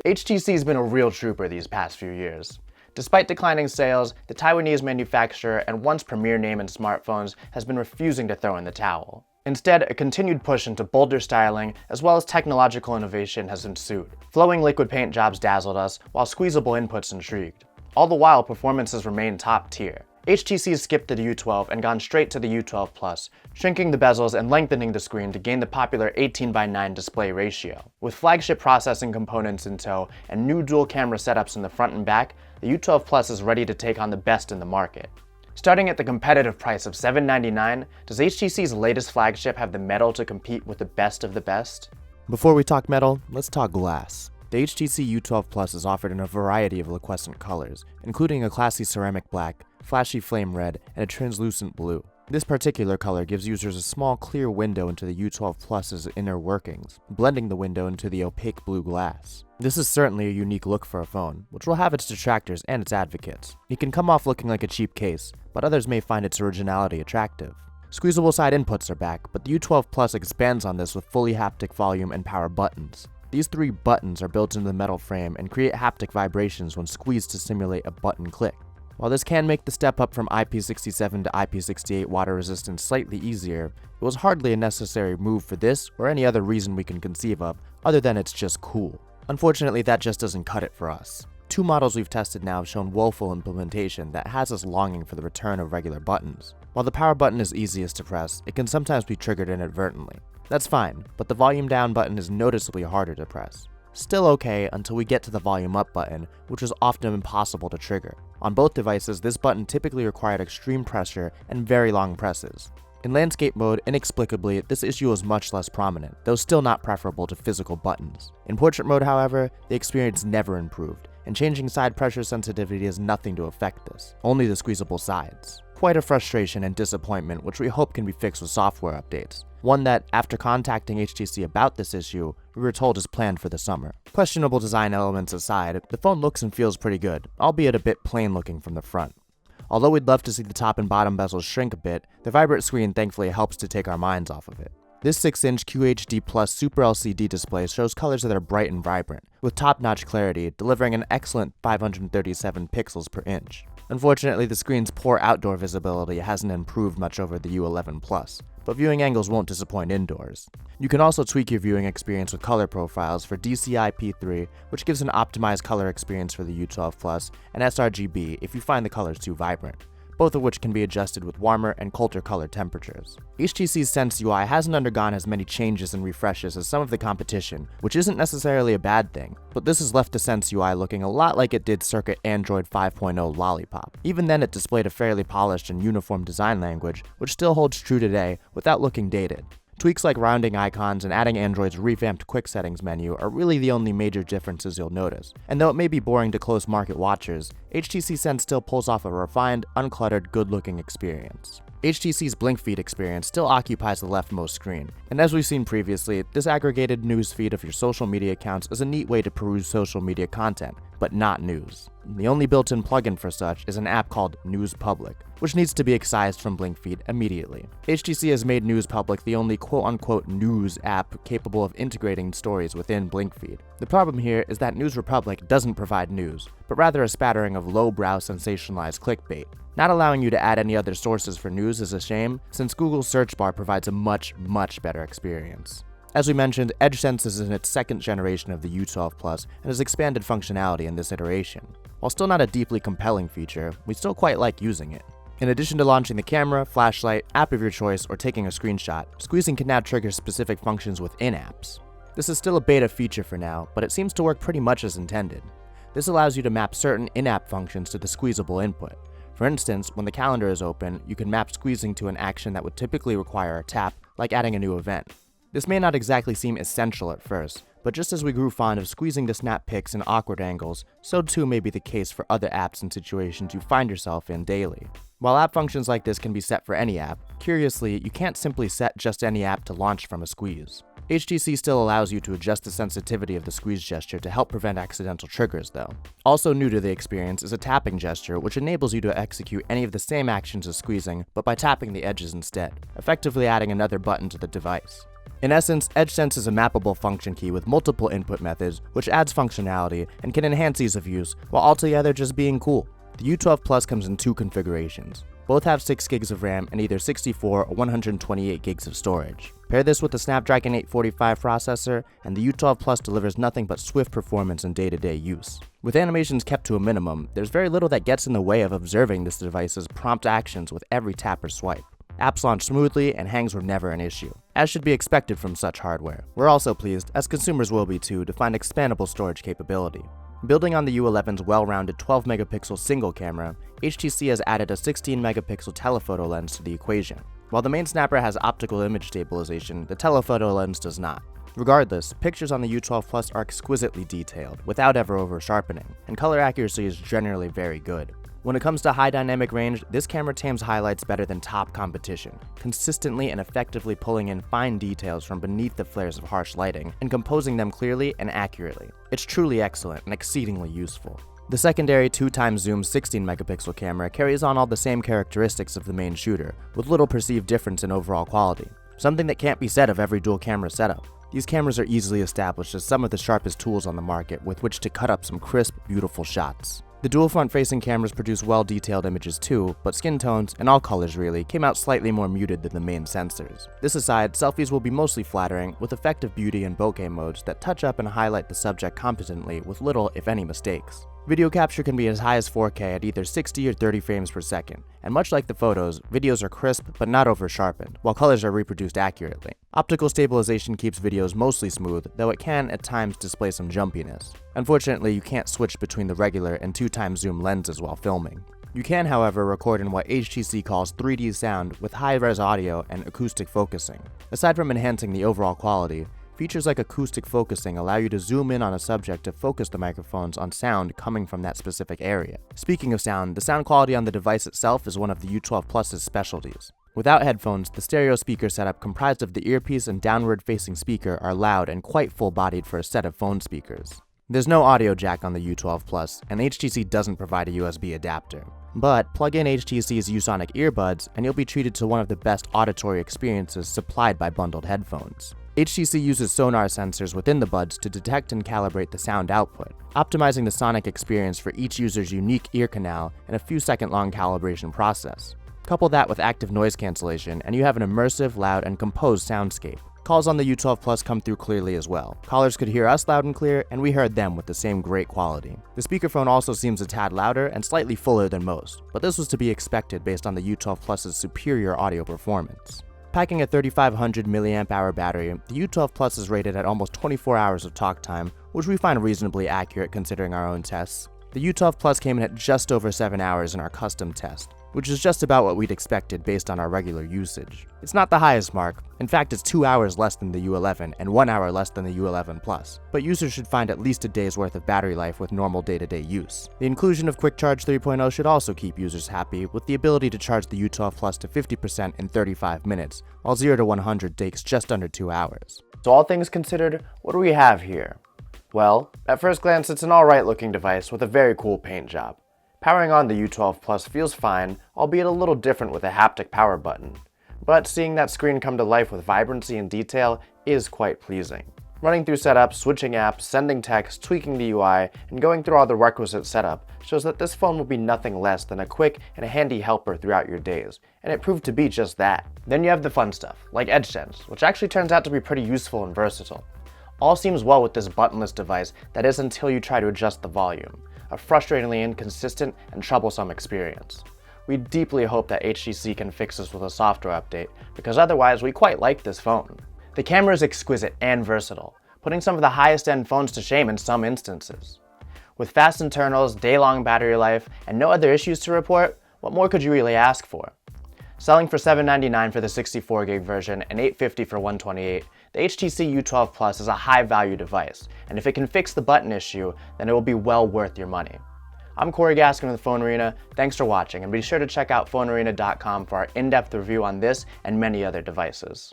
HTC's been a real trooper these past few years. Despite declining sales, the Taiwanese manufacturer and once premier name in smartphones has been refusing to throw in the towel. Instead, a continued push into bolder styling as well as technological innovation has ensued. Flowing liquid paint jobs dazzled us, while squeezable inputs intrigued. All the while, performance has remained top tier. HTC has skipped the U12 and gone straight to the U12 Plus, shrinking the bezels and lengthening the screen to gain the popular 18:9 display ratio. With flagship processing components in tow and new dual camera setups in the front and back, the U12 Plus is ready to take on the best in the market. Starting at the competitive price of $799, does HTC's latest flagship have the metal to compete with the best of the best? Before we talk metal, let's talk glass. The HTC U12 Plus is offered in a variety of luminescent colors, including a classy ceramic black, flashy flame red, and a translucent blue. This particular color gives users a small clear window into the U12 Plus's inner workings, blending the window into the opaque blue glass. This is certainly a unique look for a phone, which will have its detractors and its advocates. It can come off looking like a cheap case, but others may find its originality attractive. Squeezable side inputs are back, but the U12 Plus expands on this with fully haptic volume and power buttons. These 3 buttons are built into the metal frame and create haptic vibrations when squeezed to simulate a button click. While this can make the step up from IP67 to IP68 water resistance slightly easier, it was hardly a necessary move for this or any other reason we can conceive of, other than it's just cool. Unfortunately, that just doesn't cut it for us. 2 models we've tested now have shown woeful implementation that has us longing for the return of regular buttons. While the power button is easiest to press, it can sometimes be triggered inadvertently. That's fine, but the volume down button is noticeably harder to press. Still okay until we get to the volume up button, which is often impossible to trigger. On both devices, this button typically required extreme pressure and very long presses. In landscape mode, inexplicably, this issue is much less prominent, though still not preferable to physical buttons. In portrait mode, however, the experience never improved, and changing side pressure sensitivity has nothing to affect this, only the squeezable sides. Quite a frustration and disappointment which we hope can be fixed with software updates. One that, after contacting HTC about this issue, we were told is planned for the summer. Questionable design elements aside, the phone looks and feels pretty good, albeit a bit plain looking from the front. Although we'd love to see the top and bottom bezels shrink a bit, the vibrant screen thankfully helps to take our minds off of it. This 6-inch QHD Plus Super LCD display shows colors that are bright and vibrant, with top-notch clarity, delivering an excellent 537 pixels per inch. Unfortunately, the screen's poor outdoor visibility hasn't improved much over the U11 Plus, but viewing angles won't disappoint indoors. You can also tweak your viewing experience with color profiles for DCI-P3, which gives an optimized color experience for the U12 Plus, and sRGB if you find the colors too vibrant, both of which can be adjusted with warmer and colder color temperatures. HTC's Sense UI hasn't undergone as many changes and refreshes as some of the competition, which isn't necessarily a bad thing, but this has left the Sense UI looking a lot like it did circa Android 5.0 Lollipop. Even then, it displayed a fairly polished and uniform design language, which still holds true today without looking dated. Tweaks like rounding icons and adding Android's revamped quick settings menu are really the only major differences you'll notice, and though it may be boring to close market watchers, HTC Sense still pulls off a refined, uncluttered, good-looking experience. HTC's Blink Feed experience still occupies the leftmost screen, and as we've seen previously, this aggregated news feed of your social media accounts is a neat way to peruse social media content, but not news. The only built-in plugin for such is an app called News Public, which needs to be excised from Blink Feed immediately. HTC has made News Public the only quote-unquote news app capable of integrating stories within Blink Feed. The problem here is that News Republic doesn't provide news, but rather a spattering of low-brow sensationalized clickbait. Not allowing you to add any other sources for news is a shame, since Google's search bar provides a much better experience. As we mentioned, EdgeSense is in its 2nd generation of the U12 Plus and has expanded functionality in this iteration. While still not a deeply compelling feature, we still quite like using it. In addition to launching the camera, flashlight, app of your choice, or taking a screenshot, squeezing can now trigger specific functions within apps. This is still a beta feature for now, but it seems to work pretty much as intended. This allows you to map certain in-app functions to the squeezable input. For instance, when the calendar is open, you can map squeezing to an action that would typically require a tap, like adding a new event. This may not exactly seem essential at first, but just as we grew fond of squeezing to snap pics in awkward angles, so too may be the case for other apps and situations you find yourself in daily. While app functions like this can be set for any app, curiously, you can't simply set just any app to launch from a squeeze. HTC still allows you to adjust the sensitivity of the squeeze gesture to help prevent accidental triggers though. Also new to the experience is a tapping gesture which enables you to execute any of the same actions as squeezing, but by tapping the edges instead, effectively adding another button to the device. In essence, EdgeSense is a mappable function key with multiple input methods, which adds functionality and can enhance ease of use, while altogether just being cool. The U12 Plus comes in two configurations. Both have 6 gigs of RAM and either 64 or 128 gigs of storage. Pair this with the Snapdragon 845 processor, and the U12 Plus delivers nothing but swift performance in day-to-day use. With animations kept to a minimum, there's very little that gets in the way of observing this device's prompt actions with every tap or swipe. Apps launch smoothly, and hangs were never an issue, as should be expected from such hardware. We're also pleased, as consumers will be too, to find expandable storage capability. Building on the U11's well-rounded 12-megapixel single camera, HTC has added a 16-megapixel telephoto lens to the equation. While the main snapper has optical image stabilization, the telephoto lens does not. Regardless, pictures on the U12 Plus are exquisitely detailed, without ever over-sharpening, and color accuracy is generally very good. When it comes to high dynamic range, this camera tames highlights better than top competition, consistently and effectively pulling in fine details from beneath the flares of harsh lighting and composing them clearly and accurately. It's truly excellent and exceedingly useful. The secondary 2x zoom 16-megapixel camera carries on all the same characteristics of the main shooter, with little perceived difference in overall quality, something that can't be said of every dual camera setup. These cameras are easily established as some of the sharpest tools on the market with which to cut up some crisp, beautiful shots. The dual front-facing cameras produce well-detailed images too, but skin tones, and all colors really, came out slightly more muted than the main sensors. This aside, selfies will be mostly flattering, with effective beauty and bokeh modes that touch up and highlight the subject competently with little, if any, mistakes. Video capture can be as high as 4K at either 60 or 30 frames per second, and much like the photos, videos are crisp but not over-sharpened, while colors are reproduced accurately. Optical stabilization keeps videos mostly smooth, though it can at times display some jumpiness. Unfortunately, you can't switch between the regular and 2x zoom lenses while filming. You can, however, record in what HTC calls 3D sound with high-res audio and acoustic focusing. Aside from enhancing the overall quality, features like acoustic focusing allow you to zoom in on a subject to focus the microphones on sound coming from that specific area. Speaking of sound, the sound quality on the device itself is one of the U12 Plus's specialties. Without headphones, the stereo speaker setup comprised of the earpiece and downward-facing speaker are loud and quite full-bodied for a set of phone speakers. There's no audio jack on the U12 Plus, and HTC doesn't provide a USB adapter. But plug in HTC's Usonic earbuds, and you'll be treated to one of the best auditory experiences supplied by bundled headphones. HTC uses sonar sensors within the buds to detect and calibrate the sound output, optimizing the sonic experience for each user's unique ear canal in a few second-long calibration process. Couple that with active noise cancellation, and you have an immersive, loud, and composed soundscape. Calls on the U12 Plus come through clearly as well. Callers could hear us loud and clear, and we heard them with the same great quality. The speakerphone also seems a tad louder and slightly fuller than most, but this was to be expected based on the U12 Plus's superior audio performance. Packing a 3500 mAh battery, the U12 Plus is rated at almost 24 hours of talk time, which we find reasonably accurate considering our own tests. The U12 Plus came in at just over 7 hours in our custom test, which is just about what we'd expected based on our regular usage. It's not the highest mark, in fact it's 2 hours less than the U11 and 1 hour less than the U11 Plus, but users should find at least a day's worth of battery life with normal day-to-day use. The inclusion of Quick Charge 3.0 should also keep users happy, with the ability to charge the U12 Plus to 50% in 35 minutes, while 0 to 100 takes just under 2 hours. So all things considered, what do we have here? Well, at first glance it's an alright looking device with a very cool paint job. Powering on the U12 Plus feels fine, albeit a little different with a haptic power button. But seeing that screen come to life with vibrancy and detail is quite pleasing. Running through setup, switching apps, sending text, tweaking the UI, and going through all the requisite setup shows that this phone will be nothing less than a quick and a handy helper throughout your days, and it proved to be just that. Then you have the fun stuff, like EdgeSense, which actually turns out to be pretty useful and versatile. All seems well with this buttonless device, that is until you try to adjust the volume. A frustratingly inconsistent and troublesome experience. We deeply hope that HTC can fix this with a software update, because otherwise we quite like this phone. The camera is exquisite and versatile, putting some of the highest end phones to shame in some instances. With fast internals, day-long battery life, and no other issues to report, what more could you really ask for? Selling for $799 for the 64 gig version and $850 for 128, the HTC U12 Plus is a high-value device, and if it can fix the button issue, then it will be well worth your money. I'm Corey Gaskin with PhoneArena, thanks for watching, and be sure to check out PhoneArena.com for our in-depth review on this and many other devices.